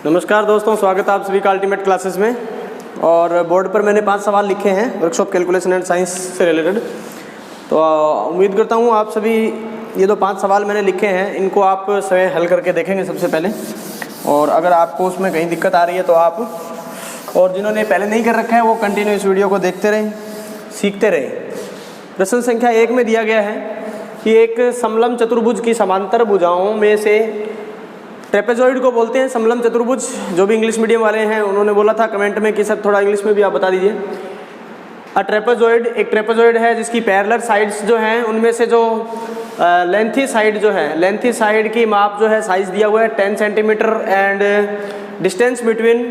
नमस्कार दोस्तों, स्वागत है आप सभी का अल्टीमेट क्लासेस में। और बोर्ड पर मैंने 5 सवाल लिखे हैं वर्कशॉप कैलकुलेशन एंड साइंस से रिलेटेड। तो उम्मीद करता हूँ आप सभी ये जो 5 सवाल मैंने लिखे हैं इनको आप स्वयं हल करके देखेंगे सबसे पहले। और अगर आपको उसमें कहीं दिक्कत आ रही है तो आप, और जिन्होंने पहले नहीं कर रखा है वो कंटिन्यू इस वीडियो को देखते रहें, सीखते रहें। प्रश्न संख्या 1 में दिया गया है कि एक समलंब चतुर्भुज की समांतर भुजाओं में से, ट्रेपेजॉइड को बोलते हैं समलंब चतुर्भुज। जो भी इंग्लिश मीडियम वाले हैं उन्होंने बोला था कमेंट में कि सर थोड़ा इंग्लिश में भी आप बता दीजिए। ट्रेपेजॉइड एक ट्रेपेजॉइड है जिसकी पैरेलल साइड्स जो हैं उनमें से जो लेंथी साइड जो है, लेंथी साइड की माप जो है साइज दिया हुआ है 10 centimetre and distance between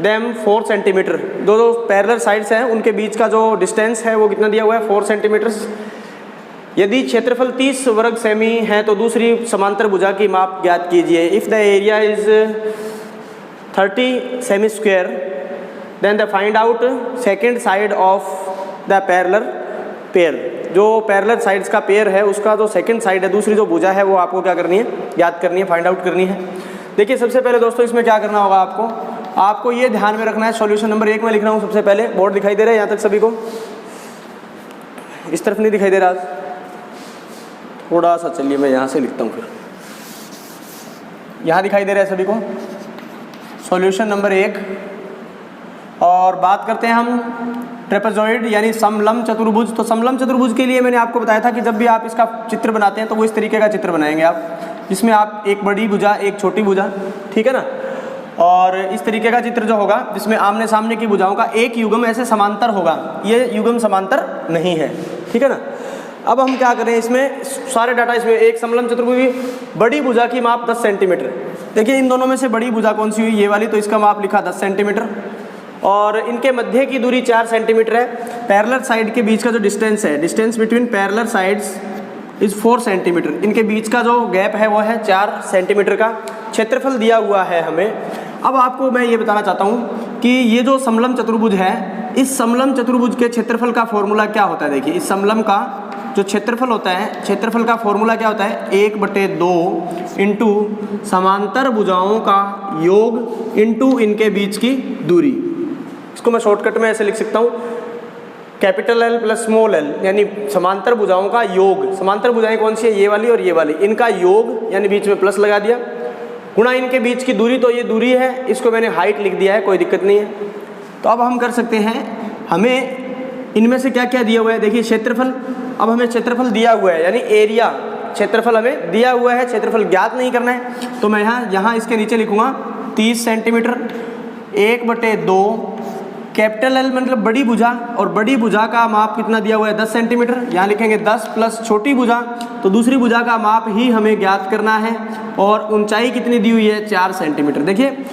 them 4 centimetre. दो पैरेलल साइड्स हैं उनके बीच का जो डिस्टेंस है वो कितना दिया हुआ है 4 सेंटीमीटर। यदि क्षेत्रफल 30 वर्ग सेमी है तो दूसरी समांतर भुजा की माप ज्ञात कीजिए। इफ़ द एरिया इज 30 सेमी square then the find out second side of the parallel pair. जो पैरेलल साइड्स का पेयर है उसका जो सेकेंड साइड है, दूसरी जो भुजा है वो आपको क्या करनी है, ज्ञात करनी है, फाइंड आउट करनी है। देखिए सबसे पहले दोस्तों इसमें क्या करना होगा आपको ये ध्यान में रखना है। सॉल्यूशन नंबर 1 में लिख रहा हूँ सबसे पहले। बोर्ड दिखाई दे रहा है यहाँ तक सभी को? इस तरफ नहीं दिखाई दे रहा? थोड़ा सा चलिए मैं यहाँ से लिखता हूँ, फिर यहाँ दिखाई दे रहा है सभी को सॉल्यूशन नंबर 1। और बात करते हैं हम ट्रेपेजॉइड यानी समलंब चतुर्भुज। तो समलंब चतुर्भुज के लिए मैंने आपको बताया था कि जब भी आप इसका चित्र बनाते हैं तो वो इस तरीके का चित्र बनाएंगे आप, जिसमें आप एक बड़ी भुजा एक छोटी भुजा, ठीक है ना। और इस तरीके का चित्र जो होगा जिसमें आमने सामने की भुजाओं का एक युग्म ऐसे समांतर होगा, ये युग्म समांतर नहीं है, ठीक है ना। अब हम क्या करें, इसमें सारे डाटा, इसमें एक समलंब चतुर्भुज की बड़ी भुजा की माप 10 सेंटीमीटर। देखिए इन दोनों में से बड़ी भुजा कौन सी हुई, ये वाली, तो इसका माप लिखा 10 सेंटीमीटर। और इनके मध्य की दूरी 4 सेंटीमीटर है। पैरेलल साइड के बीच का जो डिस्टेंस है, distance between parallel sides is 4 centimetre. इनके बीच का जो गैप है वो है 4 सेंटीमीटर का। क्षेत्रफल दिया हुआ है हमें। अब आपको मैं ये बताना चाहता हूँ कि ये जो समलंब चतुर्भुज है, इस समलंब चतुर्भुज के क्षेत्रफल का फॉर्मूला क्या होता है। देखिए इस समलंब का जो क्षेत्रफल होता है, क्षेत्रफल का फॉर्मूला क्या होता है, 1/2 इंटू समांतर भुजाओं का योग इंटू इनके बीच की दूरी। इसको मैं शॉर्टकट में ऐसे लिख सकता हूँ, capital L plus small l, यानी समांतर भुजाओं का योग। समांतर भुजाएं कौन सी है, ये वाली और ये वाली, इनका योग यानी बीच में प्लस लगा दिया, गुणा इनके बीच की दूरी। तो ये दूरी है, इसको मैंने हाइट लिख दिया है, कोई दिक्कत नहीं है। तो अब हम कर सकते हैं, हमें इनमें से क्या क्या दिया हुआ है। देखिए क्षेत्रफल, अब हमें क्षेत्रफल दिया हुआ है यानी एरिया, क्षेत्रफल हमें दिया हुआ है, क्षेत्रफल ज्ञात नहीं करना है। तो मैं यहाँ इसके नीचे लिखूँगा 30 सेंटीमीटर 1/2 कैपिटल L मतलब बड़ी भुजा, और बड़ी भुजा का माप कितना दिया हुआ है 10 सेंटीमीटर। यहाँ लिखेंगे 10 प्लस छोटी भुजा, तो दूसरी भुजा का माप ही हमें ज्ञात करना है। और ऊंचाई कितनी दी हुई है 4 सेंटीमीटर। देखिए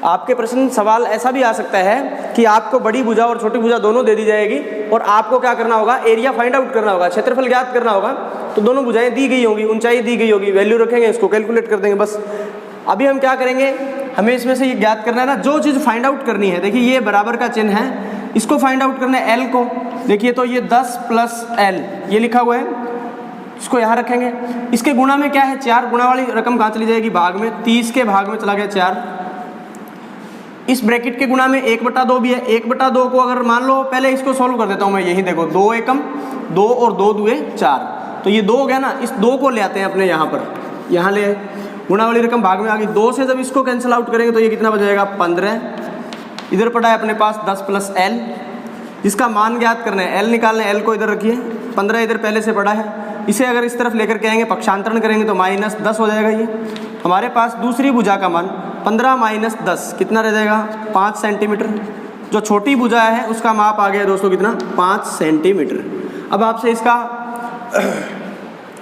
आपके प्रश्न सवाल ऐसा भी आ सकता है कि आपको बड़ी भुजा और छोटी भुजा दोनों दे दी जाएगी और आपको क्या करना होगा, एरिया फाइंड आउट करना होगा, क्षेत्रफल ज्ञात करना होगा। तो दोनों भुजाएं दी गई होंगी, ऊंचाई दी गई होगी, वैल्यू रखेंगे, इसको कैलकुलेट कर देंगे बस। अभी हम क्या करेंगे, हमें इसमें से ये ज्ञात करना है ना, जो चीज़ फाइंड आउट करनी है। देखिए ये बराबर का चिन्ह है, इसको फाइंड आउट करना है L को। देखिए तो ये 10 प्लस L ये लिखा हुआ है, इसको यहाँ रखेंगे। इसके गुणा में क्या है 4, गुणा वाली रकम कहाँ चली जाएगी, भाग में, 30 के भाग में चला गया 4। इस ब्रैकेट के गुणा में 1/2 भी है। 1/2 को अगर मान लो, पहले इसको सॉल्व कर देता हूँ मैं, यही देखो 2 एकम 2 और 2 दुए 4, तो ये 2 हो गया ना। इस 2 को ले आते हैं अपने यहाँ पर, यहाँ ले, गुणा वाली रकम भाग में आ गई। 2 से जब इसको कैंसिल आउट करेंगे तो ये कितना बचेगा 15। इधर पड़ा है अपने पास 10 प्लस L, जिसका मान ज्ञात करना है, L निकालना है, L को इधर रखिए, 15 इधर पहले से पड़ा है। इसे अगर इस तरफ लेकर के आएंगे, पक्षांतरण करेंगे तो -10 हो जाएगा। ये हमारे पास दूसरी भुजा का मान 15 - 10 कितना रह जाएगा 5 सेंटीमीटर। जो छोटी भुजा है उसका माप आ गया दोस्तों कितना 5 सेंटीमीटर। अब आपसे इसका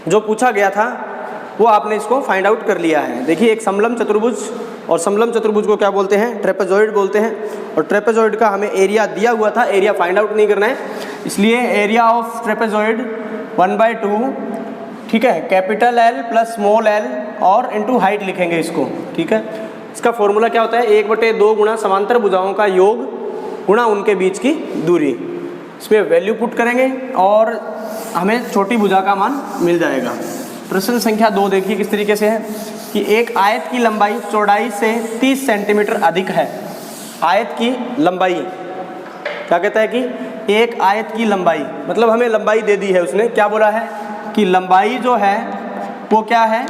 जो पूछा गया था वो आपने इसको फाइंड आउट कर लिया है। देखिए एक समलंब चतुर्भुज, और समलंब चतुर्भुज को क्या बोलते हैं, ट्रेपेजॉइड बोलते हैं। और ट्रेपेजॉइड का हमें एरिया दिया हुआ था, एरिया फाइंड आउट नहीं करना है, इसलिए एरिया ऑफ ट्रेपेजॉइड 1/2, ठीक है, capital L plus small l और इंटू हाइट लिखेंगे इसको, ठीक है। इसका फॉर्मूला क्या होता है, 1/2 गुणा समांतर भुजाओं का योग गुणा उनके बीच की दूरी। इसमें वैल्यू पुट करेंगे और हमें छोटी भुजा का मान मिल जाएगा। प्रश्न संख्या 2 देखिए किस तरीके से है। कि एक आयत की लंबाई चौड़ाई से 30 सेंटीमीटर अधिक है। आयत की लंबाई क्या कहता है कि एक आयत की लंबाई, मतलब हमें लंबाई दे दी है उसने, क्या बोला है कि लंबाई जो है वो क्या है,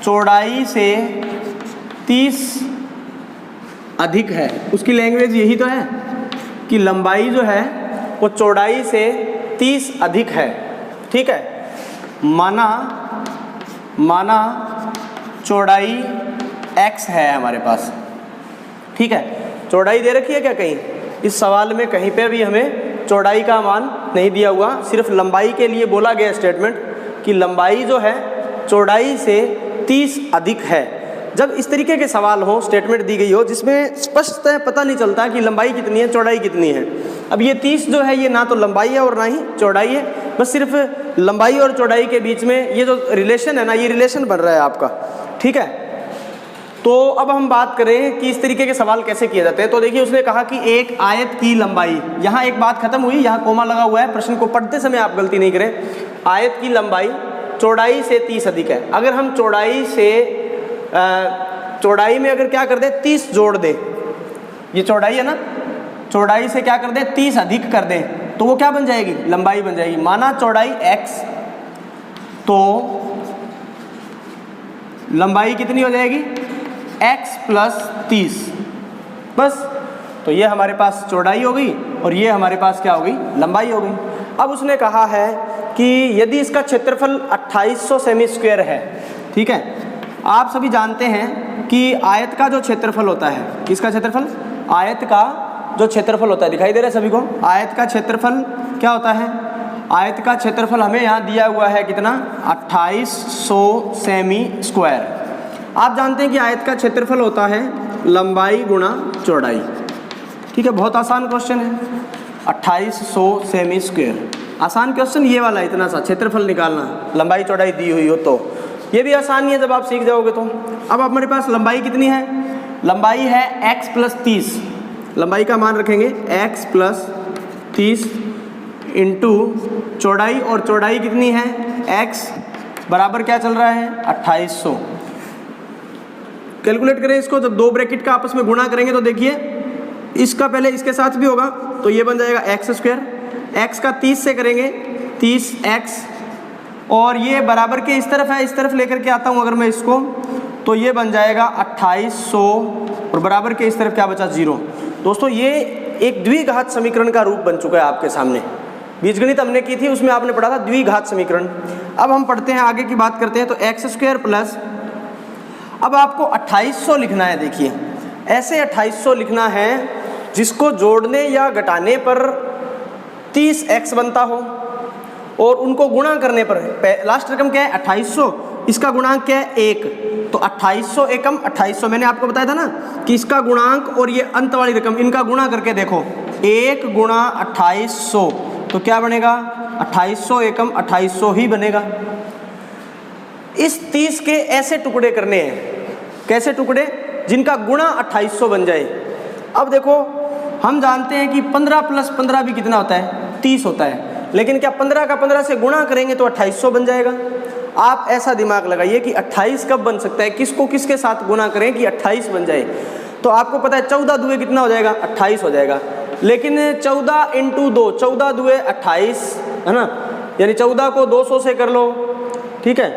चौड़ाई से 30 अधिक है। उसकी लैंग्वेज यही तो है कि लंबाई जो है वो चौड़ाई से 30 अधिक है। ठीक है, माना चौड़ाई x है हमारे पास। ठीक है, चौड़ाई दे रखी है क्या कहीं, इस सवाल में कहीं पे भी हमें चौड़ाई का मान नहीं दिया हुआ, सिर्फ लंबाई के लिए बोला गया स्टेटमेंट कि लंबाई जो है चौड़ाई से 30 अधिक है। जब इस तरीके के सवाल हो, स्टेटमेंट दी गई हो जिसमें स्पष्टतः पता नहीं चलता कि लंबाई कितनी है चौड़ाई कितनी है। अब ये 30 जो है ये ना तो लंबाई है और ना ही चौड़ाई है, बस सिर्फ लंबाई और चौड़ाई के बीच में ये जो रिलेशन है ना, ये रिलेशन बन रहा है आपका। ठीक है, तो अब हम बात करें कि इस तरीके के सवाल कैसे किए जाते हैं। तो देखिए उसने कहा कि एक आयत की लंबाई, यहाँ एक बात खत्म हुई, यहाँ कोमा लगा हुआ है, प्रश्न को पढ़ते समय आप गलती नहीं करें। आयत की लंबाई चौड़ाई से 30 अधिक है। अगर हम चौड़ाई में अगर क्या कर दे 30 जोड़ दे, ये चौड़ाई है ना, चौड़ाई से क्या कर दे 30 अधिक कर दे, तो वो क्या बन जाएगी, लंबाई बन जाएगी। माना चौड़ाई x, तो लंबाई कितनी हो जाएगी x प्लस 30, बस। तो ये हमारे पास चौड़ाई हो गई और ये हमारे पास क्या हो गई, लंबाई हो गई। अब उसने कहा है कि यदि इसका क्षेत्रफल 2800 सेमी स्क्वायर है। ठीक है, आप सभी जानते हैं कि आयत का जो क्षेत्रफल होता है, किसका क्षेत्रफल, आयत का जो क्षेत्रफल होता है, दिखाई दे रहा है सभी को, आयत का क्षेत्रफल क्या होता है, आयत का क्षेत्रफल हमें यहाँ दिया हुआ है कितना, 2800 सेमी स्क्वायर। आप जानते हैं कि आयत का क्षेत्रफल होता है लंबाई गुणा चौड़ाई। ठीक है, बहुत आसान क्वेश्चन है, 2800 सेमी स्क्वायर। आसान क्वेश्चन ये वाला, इतना सा क्षेत्रफल निकालना, लंबाई चौड़ाई दी हुई हो तो ये भी आसान ही है जब आप सीख जाओगे तो। अब हमारे पास लंबाई कितनी है, लंबाई है x प्लस 30, लंबाई का मान रखेंगे x प्लस 30 इंटू चौड़ाई, और चौड़ाई कितनी है x बराबर क्या चल रहा है 2800। कैलकुलेट करें इसको, जब दो ब्रैकेट का आपस में गुणा करेंगे तो देखिए इसका पहले इसके साथ भी होगा तो ये बन जाएगा एक्स स्क्वायर, x का 30 से करेंगे 30x, और ये बराबर के इस तरफ है, इस तरफ लेकर के आता हूँ अगर मैं इसको, तो ये बन जाएगा 2800 और बराबर के इस तरफ क्या बचा 0। दोस्तों ये एक द्विघात समीकरण का रूप बन चुका है आपके सामने। बीजगणित हमने की थी, उसमें आपने पढ़ा था द्विघात समीकरण। अब हम पढ़ते हैं, आगे की बात करते हैं। तो एक्स स्क्वायर प्लस, अब आपको 2800 लिखना है। देखिए ऐसे 2800 लिखना है जिसको जोड़ने या घटाने पर 30x बनता हो और उनको गुणा करने पर लास्ट रकम क्या है 2800, इसका गुणांक क्या है 1, तो 2800 एकम 2800। मैंने आपको बताया था ना कि इसका गुणांक और ये अंत वाली रकम इनका गुणा करके देखो, 1 गुणा 2800 तो क्या बनेगा 2800 एकम 2800 ही बनेगा। इस 30 के ऐसे टुकड़े करने हैं, कैसे टुकड़े, जिनका गुणा 2800 बन जाए। अब देखो हम जानते हैं कि 15 प्लस 15 भी कितना होता है 30 होता है, लेकिन क्या 15 का 15 से गुणा करेंगे तो 2800 बन जाएगा। आप ऐसा दिमाग लगाइए कि 28 कब बन सकता है, किसको किसके साथ गुणा करें कि 28 बन जाए। तो आपको पता है 14 दुए कितना हो जाएगा 28 हो जाएगा, लेकिन 14 इंटू 2, 14 दुए 28 है ना, यानी 14 को 200 से कर लो, ठीक है,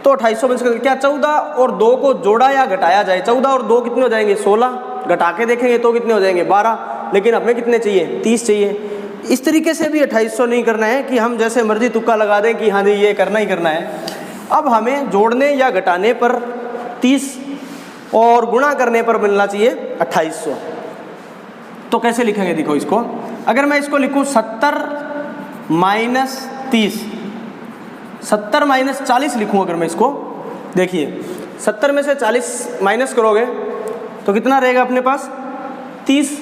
तो 2800 बन सकता है। क्या 14 और 2 को जोड़ा या घटाया जाए, 14 और 2 कितने हो जाएंगे 16, घटा के देखेंगे तो कितने हो जाएंगे 12, लेकिन हमें कितने चाहिए 30 चाहिए। इस तरीके से भी 2800 नहीं करना है कि हम जैसे मर्जी तुक्का लगा दें कि हाँ जी ये करना ही करना है। अब हमें जोड़ने या घटाने पर 30 और गुणा करने पर मिलना चाहिए 2800। तो कैसे लिखेंगे देखो इसको, अगर मैं इसको लिखूं 70 माइनस 30, 70 माइनस 40 लिखूं अगर मैं इसको, देखिए 70 में से 40 माइनस करोगे तो कितना रहेगा अपने पास 30,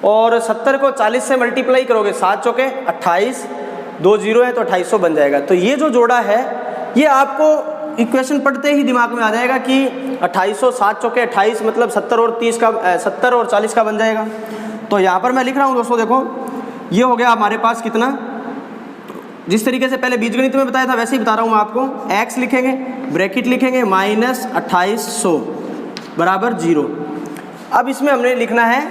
और 70 को 40 से मल्टीप्लाई करोगे 7 चौके 28, 2 0 है तो 2800 बन जाएगा। तो ये जो जोड़ा है ये आपको इक्वेशन पढ़ते ही दिमाग में आ जाएगा कि 2800 7 चौके 28 मतलब 70 और 30 का 70 और 40 का बन जाएगा। तो यहाँ पर मैं लिख रहा हूँ दोस्तों, देखो ये हो गया हमारे पास कितना, जिस तरीके से पहले बीजगणित में बताया था वैसे ही बता रहा हूँ मैं आपको। x लिखेंगे, ब्रैकेट लिखेंगे -2800 बराबर 0। अब इसमें हमने लिखना है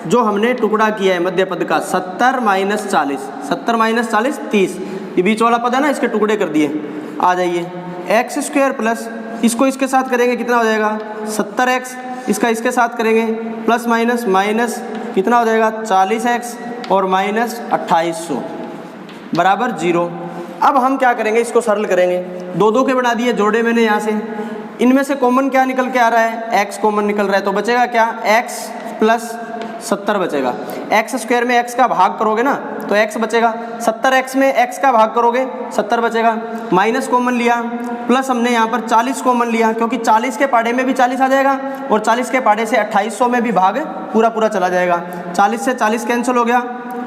जो हमने टुकड़ा किया है मध्य पद का 70 - 40, 70 - 40 30, ये बीच वाला पद है ना, इसके टुकड़े कर दिए। आ जाइए x² प्लस इसको इसके साथ करेंगे कितना हो जाएगा 70x, इसका इसके साथ करेंगे प्लस माइनस माइनस कितना हो जाएगा 40x और -2800 बराबर 0। अब हम क्या करेंगे, इसको सरल करेंगे, दो दो के बना दिए, जोड़े मैंने यहाँ से, इनमें से कॉमन क्या निकल के आ रहा है, x कॉमन निकल रहा है, तो बचेगा क्या x प्लस 70 बचेगा। x² में x का भाग करोगे ना तो x बचेगा, 70x में x का भाग करोगे 70 बचेगा, माइनस कॉमन लिया, प्लस हमने यहाँ पर 40 कॉमन लिया, क्योंकि 40 के पाड़े में भी 40 आ जाएगा और 40 के पाड़े से 2800 में भी भाग पूरा पूरा चला जाएगा। 40 से 40 कैंसिल हो गया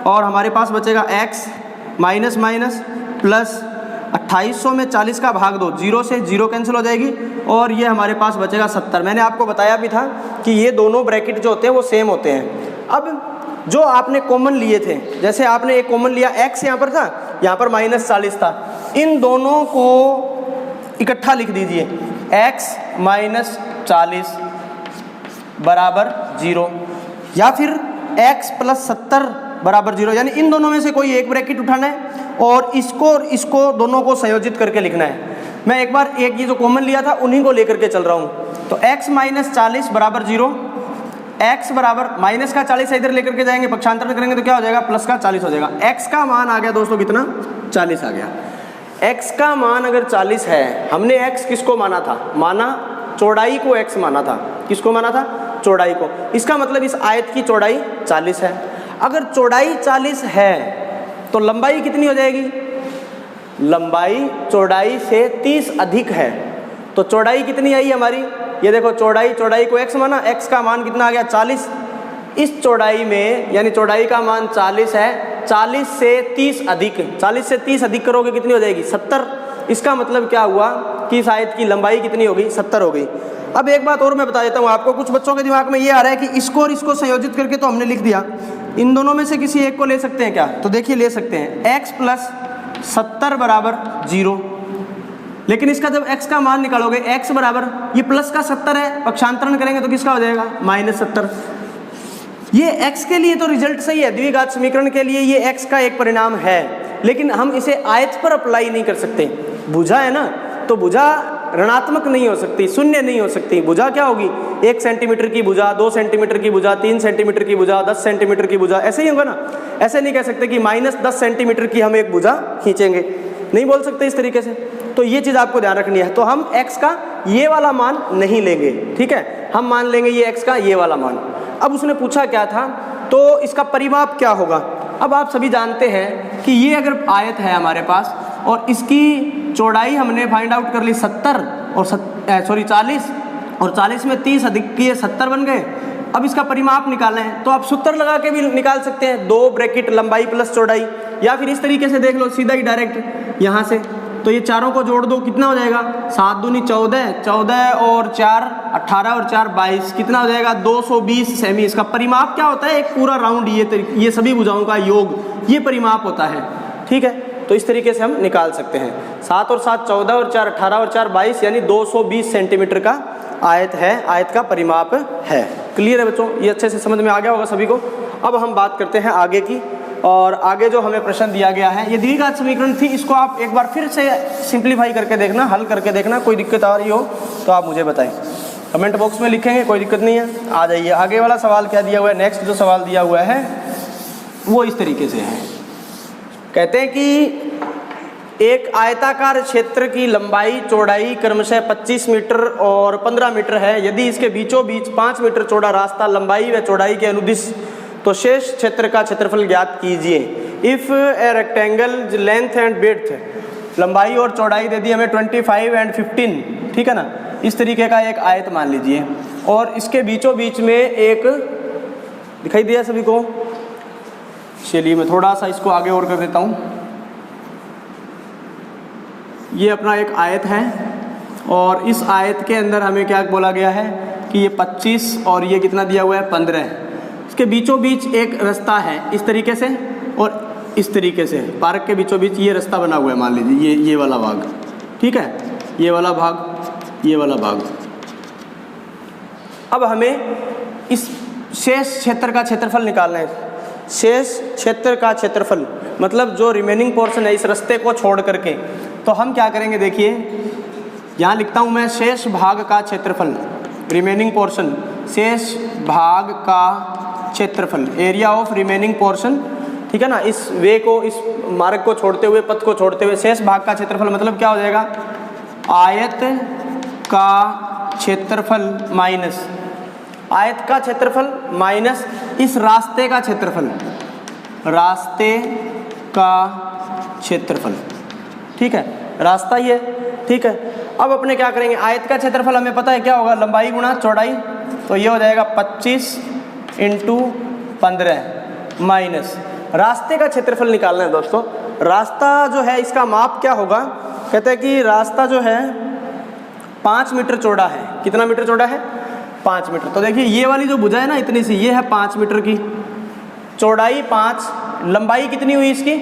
और हमारे पास बचेगा x माइनस माइनस प्लस 2800 में 40 का भाग दो, 0 से 0 कैंसिल हो जाएगी और ये हमारे पास बचेगा 70। मैंने आपको बताया भी था कि ये दोनों ब्रैकेट जो होते हैं वो सेम होते हैं। अब जो आपने कॉमन लिए थे, जैसे आपने एक कॉमन लिया x यहाँ पर था, यहाँ पर -40 था, इन दोनों को इकट्ठा लिख दीजिए, x माइनस 40 बराबर 0 या फिर x प्लस 70 बराबर 0, यानी इन दोनों में से कोई एक ब्रैकेट उठाना है और इसको दोनों को संयोजित करके लिखना है। मैं एक बार एक ये जो कॉमन लिया था उन्हीं को लेकर के चल रहा हूँ। तो x माइनस 40 बराबर 0, x बराबर माइनस का 40 इधर लेकर के जाएंगे, पक्षांतरण करेंगे तो क्या हो जाएगा प्लस का 40 हो जाएगा। x का मान आ गया दोस्तों कितना 40 आ गया। x का मान अगर 40 है, हमने x किसको माना था, माना चौड़ाई को x माना था, किसको माना था चौड़ाई को, इसका मतलब इस आयत की चौड़ाई 40 है। अगर चौड़ाई 40 है तो लंबाई कितनी हो जाएगी, लंबाई चौड़ाई से 30 अधिक है, तो चौड़ाई कितनी आई हमारी, ये देखो चौड़ाई को x माना, x का मान कितना आ गया 40, इस चौड़ाई में यानी चौड़ाई का मान 40 है, 40 से 30 अधिक, 40 से 30 अधिक करोगे कितनी हो जाएगी 70। इसका मतलब क्या हुआ कि इस आयत की लंबाई कितनी हो गई 70 हो गई। अब एक बात और मैं बता देता हूँ आपको, कुछ बच्चों के दिमाग में ये आ रहा है कि इसको और इसको संयोजित करके तो हमने लिख दिया, इन दोनों में से किसी एक को ले सकते हैं क्या, तो देखिए ले सकते हैं, x प्लस 70 बराबर 0, लेकिन इसका जब x का मान निकालोगे x बराबर ये प्लस का 70 है, पक्षांतरण करेंगे तो किसका हो जाएगा -70। ये x के लिए तो रिजल्ट सही है, द्विघात समीकरण के लिए ये x का एक परिणाम है, लेकिन हम इसे आयत पर अप्लाई नहीं कर सकते। भुजा है ना, तो भुजा ऋणात्मक नहीं हो सकती, शून्य नहीं हो सकती। भुजा क्या होगी, 1 सेंटीमीटर की भुजा, 2 सेंटीमीटर की भुजा, 3 सेंटीमीटर की भुजा, 10 सेंटीमीटर की भुजा, ऐसे ही होगा ना। ऐसे नहीं कह सकते कि -10 सेंटीमीटर की हम एक भुजा खींचेंगे, नहीं बोल सकते इस तरीके से। तो ये चीज़ आपको ध्यान रखनी है। तो हम x का ये वाला मान नहीं लेंगे, ठीक है, हम मान लेंगे ये x का ये वाला मान। अब उसने पूछा क्या था, तो इसका परिमाप क्या होगा। अब आप सभी जानते हैं कि ये अगर आयत है हमारे पास और इसकी चौड़ाई हमने फाइंड आउट कर ली 70 और 40 और 40 में 30 अधिक किए 70 बन गए। अब इसका परिमाप निकालना है तो आप सूत्र लगा के भी निकाल सकते हैं, 2 ब्रैकेट लंबाई प्लस चौड़ाई, या फिर इस तरीके से देख लो सीधा ही डायरेक्ट यहाँ से, तो ये चारों को जोड़ दो, कितना हो जाएगा 7 दूनी 14, 14 और 4 18 और 4 22, कितना हो जाएगा 220 सेमी। इसका परिमाप क्या होता है, एक पूरा राउंड, ये सभी भुजाओं का योग, ये परिमाप होता है, ठीक है। तो इस तरीके से हम निकाल सकते हैं, 7 और 7 14 और 4 18 और 4 22, यानी 220 सेंटीमीटर का आयत है, आयत का परिमाप है। क्लियर है बच्चों, ये अच्छे से समझ में आ गया होगा सभी को। अब हम बात करते हैं आगे की, और आगे जो हमें प्रश्न दिया गया है ये द्विघात समीकरण थी, इसको आप एक बार फिर से सिंप्लीफाई करके देखना, हल करके देखना, कोई दिक्कत आ रही हो तो आप मुझे बताएं, कमेंट बॉक्स में लिखेंगे, कोई दिक्कत नहीं है। आ जाइए आगे वाला सवाल क्या दिया हुआ है, नेक्स्ट जो सवाल दिया हुआ है वो इस तरीके से है। कहते हैं कि एक आयताकार क्षेत्र की लंबाई चौड़ाई क्रमशः 25 मीटर और 15 मीटर है, यदि इसके बीचों बीच 5 मीटर चौड़ा रास्ता लंबाई व चौड़ाई के अनुदिश, तो शेष क्षेत्र का क्षेत्रफल ज्ञात कीजिए। If a rectangle length and width, लंबाई और चौड़ाई दे दी हमें 25 एंड 15, ठीक है ना, इस तरीके का एक आयत मान लीजिए, और इसके बीचों बीच में एक दिखाई दिया सभी को। चलिए मैं थोड़ा सा इसको आगे और कर देता हूँ। ये अपना एक आयत है और इस आयत के अंदर हमें क्या बोला गया है कि ये 25 और ये कितना दिया हुआ है 15 है। इसके बीचों बीच एक रास्ता है इस तरीके से और इस तरीके से, पार्क के बीचों बीच ये रास्ता बना हुआ है, मान लीजिए ये वाला भाग, ठीक है, ये वाला भाग ये वाला भाग। अब हमें इस शेष क्षेत्र का क्षेत्रफल निकालना है। शेष क्षेत्र का क्षेत्रफल मतलब जो रिमेनिंग पोर्शन है इस रास्ते को छोड़ करके, तो हम क्या करेंगे, देखिए यहाँ लिखता हूँ मैं शेष भाग का क्षेत्रफल, रिमेनिंग पोर्शन, शेष भाग का क्षेत्रफल, एरिया ऑफ रिमेनिंग पोर्शन, ठीक है ना। इस वे को, इस मार्ग को छोड़ते हुए, पथ को छोड़ते हुए शेष भाग का क्षेत्रफल मतलब क्या हो जाएगा, आयत का क्षेत्रफल माइनस आयत का क्षेत्रफल माइनस इस रास्ते का क्षेत्रफल, रास्ते का क्षेत्रफल, ठीक है, रास्ता ही है, ठीक है। अब अपने क्या करेंगे, आयत का क्षेत्रफल हमें पता है क्या होगा, लंबाई गुणा चौड़ाई, तो ये हो जाएगा 25 × 15 माइनस रास्ते का क्षेत्रफल निकालना है दोस्तों। रास्ता जो है इसका माप क्या होगा, कहते हैं कि रास्ता जो है 5 मीटर चौड़ा है। कितना मीटर चौड़ा है, 5 मीटर। तो देखिए ये वाली जो भुजा है ना इतनी सी, ये है 5 मीटर की, चौड़ाई 5, लंबाई कितनी हुई इसकी,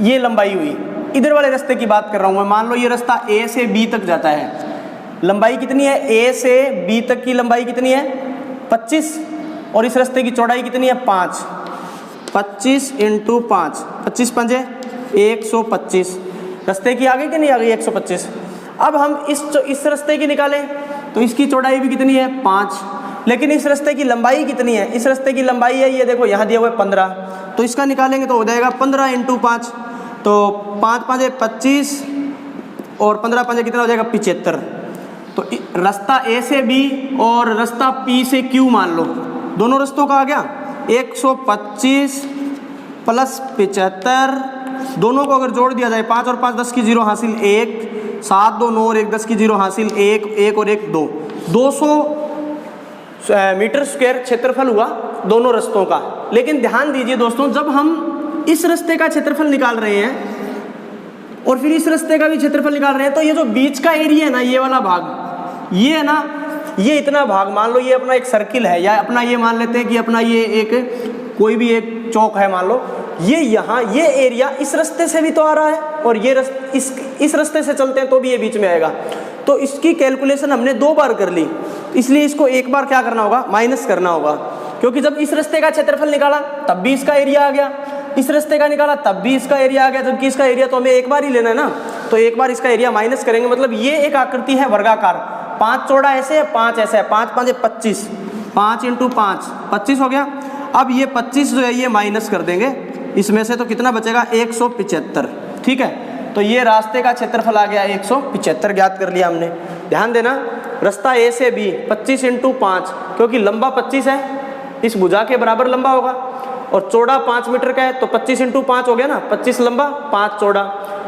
ये लंबाई हुई। इधर वाले रास्ते की बात कर रहा हूँ मैं, मान लो ये रास्ता ए से बी तक जाता है, लंबाई कितनी है, ए से बी तक की लंबाई कितनी है 25, और इस रास्ते की चौड़ाई कितनी है 5, 25 × 5, 25 पंजे 125, रास्ते की आ गई कि नहीं आ गई 125। अब हम इस रास्ते की निकालें तो इसकी चौड़ाई भी कितनी है 5, लेकिन इस रास्ते की लंबाई कितनी है, इस रास्ते की लंबाई है ये देखो यहाँ दिया हुआ है 15, तो इसका निकालेंगे तो हो जाएगा 15 × 5, तो 5 पंजे 25 और 15 पंजे कितना हो जाएगा 75। तो रास्ता ए से बी और रास्ता पी से क्यू मान लो, दोनों रास्तों का आ गया 125 + 75, दोनों को अगर जोड़ दिया जाए 5 और 5 10 की 0 हासिल 1, 7 2 9 और 1 10 की 0 हासिल 1, 1 और 1 2, 200 मीटर स्क्वायर क्षेत्रफल हुआ दोनों रास्तों का। लेकिन ध्यान दीजिए दोस्तों, जब हम इस रास्ते का क्षेत्रफल निकाल रहे हैं और फिर इस रास्ते का भी क्षेत्रफल निकाल रहे हैं, तो ये जो बीच का एरिया है ना, ये वाला भाग, ये है ना, ये इतना भाग, मान लो ये अपना एक सर्किल है, या अपना ये मान लेते हैं कि अपना ये एक कोई भी एक चौक है मान लो, ये यहाँ ये एरिया इस रास्ते से भी तो आ रहा है, और ये इस रास्ते से चलते हैं तो भी ये बीच में आएगा। तो इसकी कैलकुलेशन हमने 2 बार कर ली, इसलिए इसको एक बार क्या करना होगा, माइनस करना होगा, क्योंकि जब इस रास्ते का क्षेत्रफल निकाला तब भी इसका एरिया आ गया, इस रास्ते का निकाला तब भी इसका एरिया आ गया, जबकि इसका एरिया तो हमें एक बार ही लेना है ना, तो एक बार इसका एरिया माइनस करेंगे। मतलब ये एक आकृति है वर्गाकार, 5 चौड़ा ऐसे है, 5 ऐसे है, 5 पंजे 25, 5 × 5 25 हो गया। अब ये 25 जो है ये माइनस कर देंगे इसमें से, तो कितना बचेगा 175, ठीक है। तो ये रास्ते का क्षेत्रफल आ गया 175, ज्ञात कर लिया हमने। ध्यान देना, रास्ता ए से बी 25 × 5, क्योंकि लंबा 25 है, इस भुजा के बराबर लंबा होगा, और चौड़ा 5 मीटर का है, तो 25 × 5 हो गया ना, 25 लंबा 5 चौड़ा।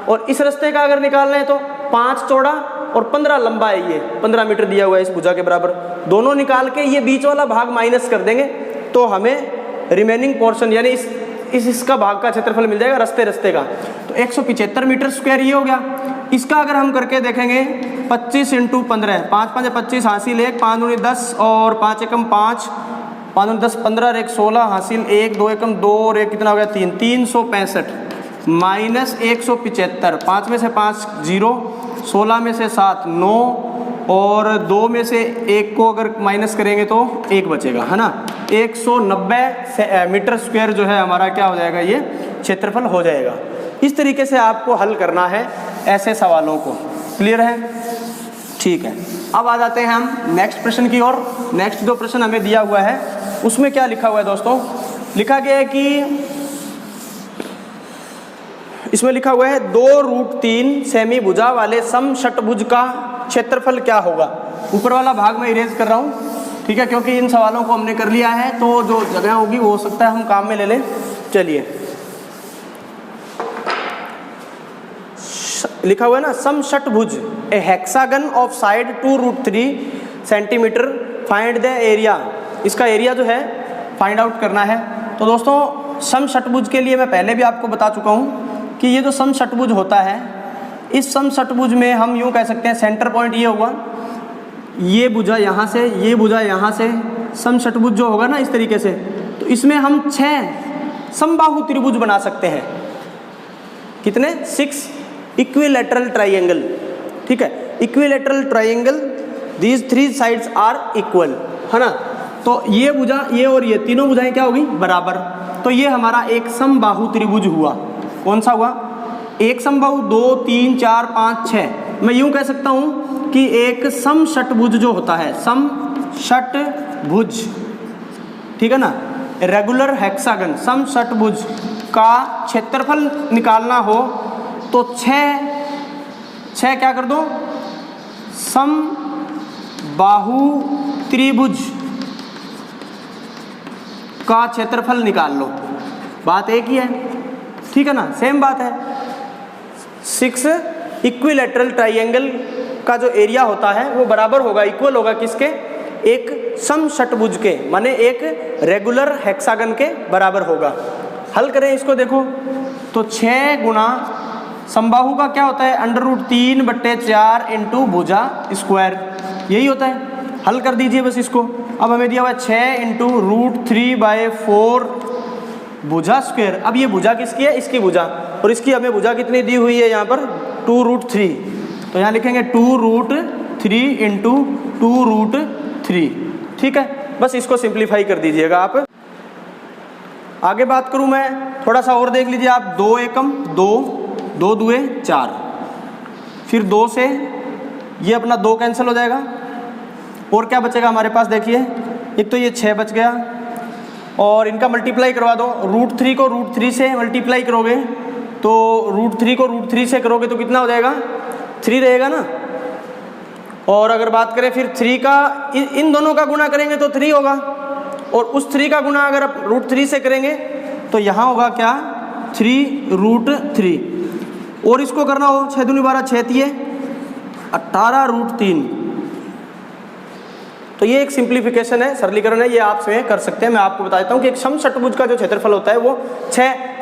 और इस रास्ते का अगर निकालना है तो 5 चौड़ा और 15 लंबा है, ये 15 मीटर दिया हुआ है इस भुजा के बराबर। दोनों निकाल के ये बीच वाला भाग माइनस कर देंगे, तो हमें रिमेनिंग पोर्शन यानी इसका भाग का क्षेत्रफल मिल जाएगा रास्ते का। तो 175 मीटर स्क्वायर ये हो गया। इसका अगर हम करके देखेंगे 25 × 15, 5 पंजे 25 हासिल 1, 5 दूनी 10 और 5 एकम 5, 5 दूनी 10 15 और 1 16 हासिल 1, 2 एकम 2 और 1 कितना हो गया 3, 365 माइनस 175, 5 में से 5 0, 16 में से 7 9 और 2 में से 1 को अगर माइनस करेंगे तो 1 बचेगा, है ना। 190 मीटर स्क्वायर जो है हमारा क्या हो जाएगा, ये क्षेत्रफल हो जाएगा। इस तरीके से आपको हल करना है ऐसे सवालों को। क्लियर है, ठीक है। अब आ जाते हैं हम नेक्स्ट प्रश्न की ओर। नेक्स्ट जो प्रश्न हमें दिया हुआ है उसमें क्या लिखा हुआ है दोस्तों, लिखा गया है कि इसमें लिखा हुआ है 2√3 सेमी भुजा वाले समषटभुज का क्षेत्रफल क्या होगा। ऊपर वाला भाग मैं इरेज कर रहा हूँ, ठीक है, क्योंकि इन सवालों को हमने कर लिया है, तो जो जगह होगी वो हो सकता है हम काम में ले लें। चलिए, लिखा हुआ है ना समषटभुज, a hexagon of side 2√3 centimetre, find the area. इसका एरिया जो है फाइंड आउट करना है। तो दोस्तों समषटभुज के लिए मैं पहले भी आपको बता चुका हूँ कि ये जो समषटभुज होता है, इस समषटभुज में हम यूँ कह सकते हैं सेंटर पॉइंट ये होगा, ये भुजा यहाँ से, ये भुजा यहाँ से, समषटभुज जो होगा ना इस तरीके से, तो इसमें हम 6 समबाहु त्रिभुज बना सकते हैं। कितने, 6 इक्विलैटरल ट्राइंगल, ठीक है। Equilateral triangle these three sides are equal, है ना। तो ये भुजा, ये और ये तीनों भुजाएं क्या होगी, बराबर। तो ये हमारा एक समबाहु त्रिभुज हुआ। कौन सा हुआ, एक समबाहु, 2 3 4 5 6। मैं यूं कह सकता हूं कि एक समषटभुज जो होता है, समषटभुज, ठीक है ना, रेगुलर हेक्सागन, समषटभुज का क्षेत्रफल निकालना हो तो 6 क्या कर दो, समबाहु त्रिभुज का क्षेत्रफल निकाल लो। बात एक ही है, ठीक है ना, सेम बात है। 6 इक्विलैटरल ट्राइंगल का जो एरिया होता है वो बराबर होगा, इक्वल होगा किसके, एक समषटभुज के, माने एक रेगुलर हेक्सागन के बराबर होगा। हल करें इसको, देखो तो 6 गुना समबाहु का क्या होता है, √3/4 इंटू भुजा स्क्वायर, यही होता है। हल कर दीजिए बस इसको। अब हमें दिया हुआ है 6 इंटू √3/4 भुजा स्क्वायर। अब ये भुजा किसकी है, इसकी भुजा, और इसकी हमें भुजा कितनी दी हुई है यहाँ पर, 2√3। तो यहाँ लिखेंगे 2√3 इंटू 2√3, ठीक है। बस इसको सिंप्लीफाई कर दीजिएगा आप। आगे बात करूँ मैं, थोड़ा सा और देख लीजिए आप। 2 एकम 2, 2 दुए 4, फिर 2 से ये अपना 2 कैंसिल हो जाएगा, और क्या बचेगा हमारे पास, देखिए एक तो ये 6 बच गया, और इनका मल्टीप्लाई करवा दो। √3 को √3 से मल्टीप्लाई करोगे तो √3 को √3 से करोगे तो कितना हो जाएगा, 3 रहेगा ना। और अगर बात करें फिर 3 का, इन दोनों का गुणा करेंगे तो 3 होगा, और उस 3 का गुणा अगर आप √3 से करेंगे तो यहाँ होगा क्या, 3√3। और इसको करना हो 6 दूनी 12, 6 तिये 18√3। तो ये एक सिंप्लीफिकेशन है, सरलीकरण है, ये आप स्वयं कर सकते हैं। मैं आपको बता देता हूँ कि एक समषटभुज का जो क्षेत्रफल होता है वो 6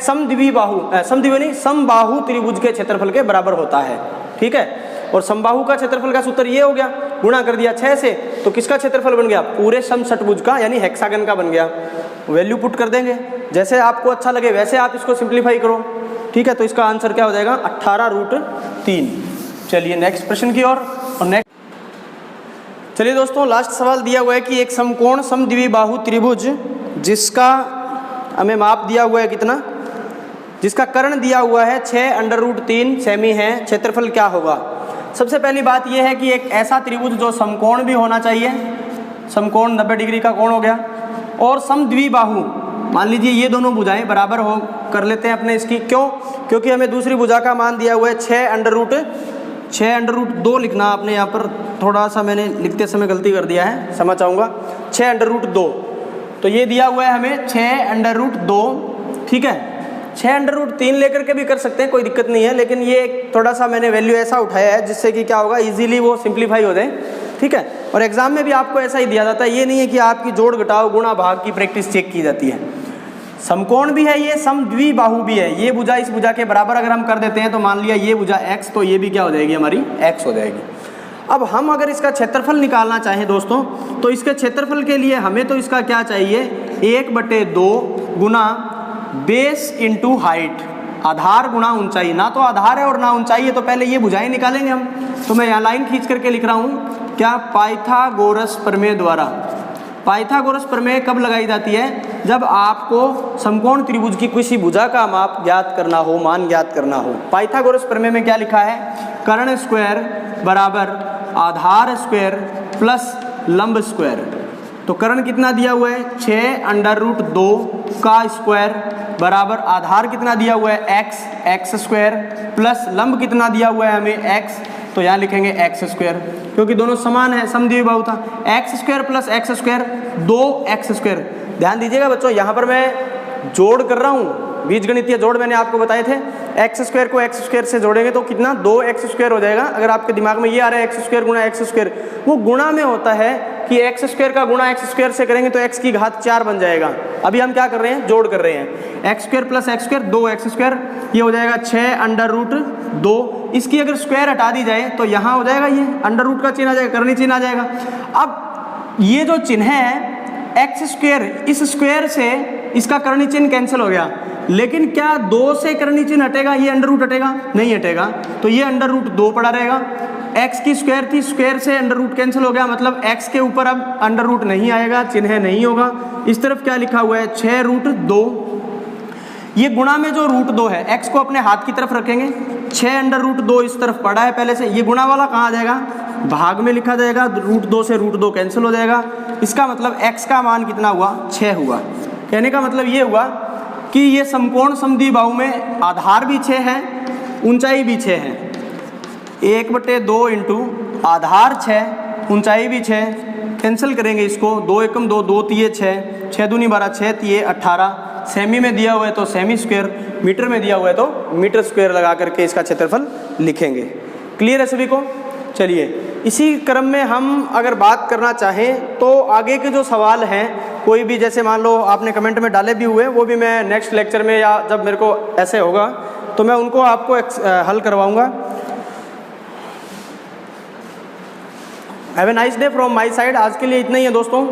समबाहु त्रिभुज के क्षेत्रफल के बराबर होता है, ठीक है। और समबाहु का क्षेत्रफल का सूत्र ये हो गया, गुणा कर दिया 6 से, तो किसका क्षेत्रफल बन गया, पूरे समषटभुज का, यानी हेक्सागन का बन गया। वैल्यू पुट कर देंगे, जैसे आपको अच्छा लगे वैसे आप इसको सिंप्लीफाई करो, ठीक है। तो इसका आंसर क्या हो जाएगा, 18√3। चलिए नेक्स्ट प्रश्न की ओर। और नेक्स्ट चलिए दोस्तों, लास्ट सवाल दिया हुआ है कि एक समकोण समद्विबाहु त्रिभुज जिसका हमें माप दिया हुआ है कितना, जिसका कर्ण दिया हुआ है 6√3 सेमी है, क्षेत्रफल क्या होगा। सबसे पहली बात यह है कि एक ऐसा त्रिभुज जो समकोण भी होना चाहिए, समकोण 90 डिग्री का कोण हो गया, और समद्विबाहु, मान लीजिए ये दोनों भुजाएं बराबर हो कर लेते हैं अपने इसकी, क्यों, क्योंकि हमें दूसरी भुजा का मान दिया हुआ है 6√2 लिखना। आपने यहाँ पर थोड़ा सा मैंने लिखते समय गलती कर दिया है, क्षमा चाहूँगा, 6√2। तो ये दिया हुआ है हमें 6√2, ठीक है। 6√3 लेकर के भी कर सकते हैं, कोई दिक्कत नहीं है, लेकिन ये थोड़ा सा मैंने वैल्यू ऐसा उठाया है जिससे कि क्या होगा, इजीली वो सिंप्लीफाई हो जाए, ठीक है। और एग्जाम में भी आपको ऐसा ही दिया जाता है, ये नहीं है कि आपकी जोड़ घटाव गुणा भाग की प्रैक्टिस चेक की जाती है। समकोण भी है ये, समद्विबाहु भी है। ये भुजा इस भुजा के बराबर अगर हम कर देते हैं तो मान लिया ये भुजा x, तो ये भी क्या हो जाएगी, हमारी x हो जाएगी। अब हम अगर इसका क्षेत्रफल निकालना चाहें दोस्तों, तो इसके क्षेत्रफल के लिए हमें तो इसका क्या चाहिए, 1/2 गुना बेस इंटू हाइट, आधार गुणा ऊंचाई। ना तो आधार है और ना ऊंचाई है, तो पहले ये भुजाएं निकालेंगे हम। तो मैं यहाँ लाइन खींच करके लिख रहा हूँ, क्या, पाइथागोरस प्रमेय द्वारा। पाइथागोरस प्रमेय कब लगाई जाती है, जब आपको समकोण त्रिभुज की किसी भुजा का माप ज्ञात करना हो, मान ज्ञात करना हो। पाइथागोरस प्रमेय में क्या लिखा है, कर्ण स्क्वायर बराबर आधार स्क्वायर प्लस लंब स्क्वायर। तो कर्ण कितना दिया हुआ है, 6√2 का स्क्वायर बराबर आधार कितना दिया हुआ है, x स्क्वायर प्लस लंब कितना दिया हुआ है हमें, x। तो यहाँ लिखेंगे x स्क्वायर, क्योंकि दोनों समान है, समद्विबाहु था। x square plus x square 2x square. ध्यान दीजिएगा बच्चों, यहाँ पर मैं जोड़ कर रहा हूँ, बीजगणितीय जोड़ मैंने आपको बताए थे। x स्क्वायर को x स्क्वायर से जोड़ेंगे तो कितना, 2x स्क्वायर हो जाएगा। अगर आपके दिमाग में ये आ रहा है x स्क्वायर गुणा x स्क्वायर, वो गुणा में होता है कि x स्क्वायर का गुणा x स्क्वायर से करेंगे तो x की घात 4 बन जाएगा। अभी हम क्या कर रहे हैं, जोड़ कर रहे हैं। x square plus x square 2x square, ये हो जाएगा 6√2। इसकी अगर स्क्वायर हटा दी जाए तो यहाँ हो जाएगा, ये अंडर रूट का चिन्ह आ जाएगा, कर्णी चिन्ह आ जाएगा। अब ये जो चिन्ह है x स्क्वायर, इस स्क्वायर से इसका कर्णी चिन्ह कैंसिल हो गया, लेकिन क्या 2 से कर्णी चिन्ह हटेगा, ये अंडर रूट हटेगा, नहीं हटेगा। तो ये अंडर रूट 2 पड़ा रहेगा, एक्स की स्क्वायर थी, स्क्वायर से अंडर रूट कैंसिल हो गया, मतलब एक्स के ऊपर अब अंडर रूट नहीं आएगा, चिन्ह नहीं होगा। इस तरफ क्या लिखा हुआ है 6√2, ये गुणा में जो √2 है, एक्स को अपने हाथ की तरफ रखेंगे, 6√2 इस तरफ पड़ा है पहले से, ये गुणा वाला कहाँ आ जाएगा, भाग में लिखा जाएगा, √2 से √2 कैंसिल हो जाएगा। इसका मतलब एक्स का मान कितना हुआ, 6 हुआ। कहने का मतलब ये हुआ कि ये समकोण समद्विबाहु में आधार भी 6 है, ऊंचाई भी 6 है। 1/2 इंटू आधार 6, ऊंचाई भी 6, कैंसिल करेंगे इसको, 2 एकम 2, 2 तिये 6, 6 दूनी 12, 6 तिये 18, सेमी में दिया हुआ है तो सेमी स्क्वायर, मीटर में दिया हुआ है तो मीटर स्क्वायर लगा करके इसका क्षेत्रफल लिखेंगे। क्लियर है सभी को? चलिए इसी क्रम में हम अगर बात करना चाहें तो आगे के जो सवाल हैं, कोई भी जैसे मान लो आपने कमेंट में डाले भी हुए, वो भी मैं नेक्स्ट लेक्चर में या जब मेरे को ऐसे होगा तो मैं उनको आपको हल करवाऊँगा। Have a nice day from my side. आज के लिए इतना ही है दोस्तों।